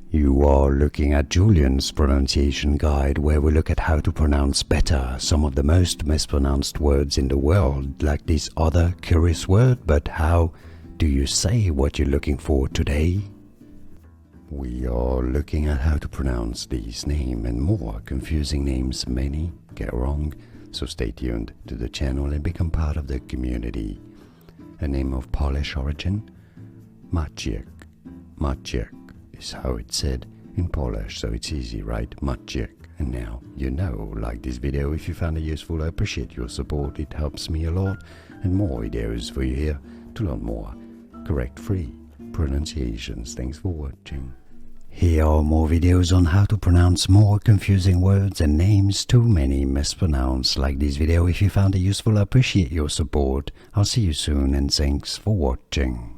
You are looking at Julian's pronunciation guide, where we look at how to pronounce better some of the most mispronounced words in the world, like this other curious word. But how do you say what you're looking for today? We are looking at how to pronounce these names and more confusing names many get wrong, so stay tuned to the channel and become part of the community. A name of Polish origin? Maciek. Maciek is how it's said in Polish, so it's easy, right? Maciek. And now you know. Like this video if you found it useful. I appreciate your support, it helps me a lot, and more videos for you here to learn more correct free pronunciations. Thanks for watching. Here are more videos on how to pronounce more confusing words and names too many mispronounced. Like this video if you found it useful. I appreciate your support. I'll see you soon and thanks for watching.